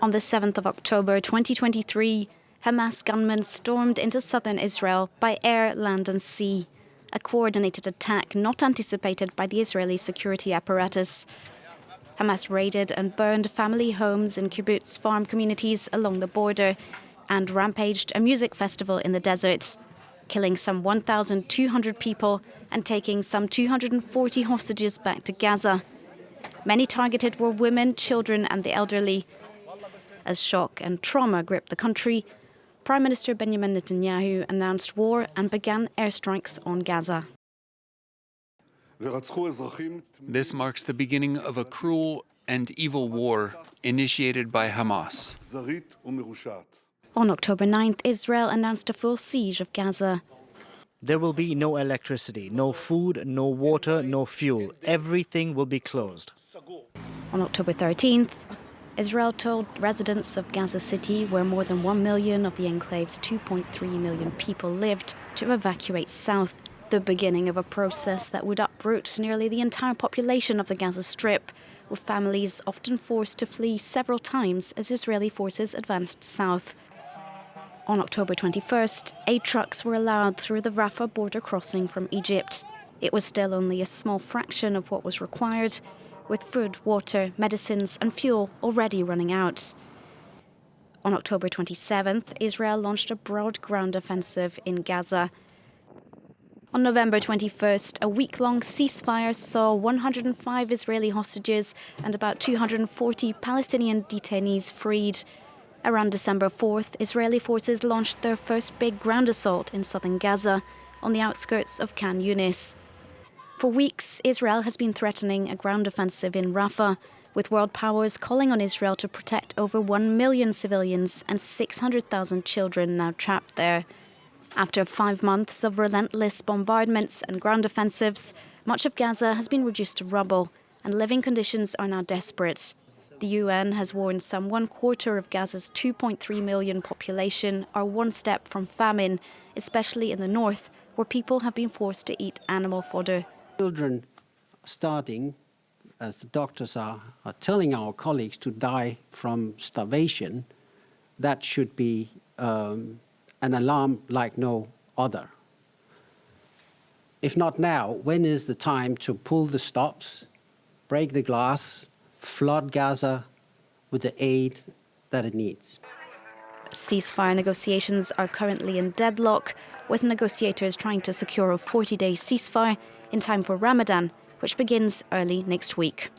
On the 7th of October 2023, Hamas gunmen stormed into southern Israel by air, land and sea. A coordinated attack not anticipated by the Israeli security apparatus. Hamas raided and burned family homes in kibbutz farm communities along the border and rampaged a music festival in the desert, killing some 1,200 people and taking some 240 hostages back to Gaza. Many targeted were women, children and the elderly. As shock and trauma gripped the country, Prime Minister Benjamin Netanyahu announced war and began airstrikes on Gaza. This marks the beginning of a cruel and evil war initiated by Hamas. On October 9th, Israel announced a full siege of Gaza. There will be no electricity, no food, no water, no fuel. Everything will be closed. On October 13th, Israel told residents of Gaza City, where more than 1 million of the enclave's 2.3 million people lived, to evacuate south, the beginning of a process that would uproot nearly the entire population of the Gaza Strip, with families often forced to flee several times as Israeli forces advanced south. On October 21st, 8 trucks were allowed through the Rafah border crossing from Egypt. It was still only a small fraction of what was required, with food, water, medicines and fuel already running out. On October 27th, Israel launched a broad ground offensive in Gaza. On November 21st, a week-long ceasefire saw 105 Israeli hostages and about 240 Palestinian detainees freed. Around December 4th, Israeli forces launched their first big ground assault in southern Gaza, on the outskirts of Khan Yunis. For weeks, Israel has been threatening a ground offensive in Rafah, with world powers calling on Israel to protect over 1 million civilians and 600,000 children now trapped there. After 5 months of relentless bombardments and ground offensives, much of Gaza has been reduced to rubble, and living conditions are now desperate. The UN has warned some 1/4 of Gaza's 2.3 million population are one step from famine, especially in the north, where people have been forced to eat animal fodder. Children starting, as the doctors are telling our colleagues, to die from starvation. That should be an alarm like no other. If not now, when is the time to pull the stops, break the glass, flood Gaza with the aid that it needs? Ceasefire negotiations are currently in deadlock, with negotiators trying to secure a 40-day ceasefire in time for Ramadan, which begins early next week.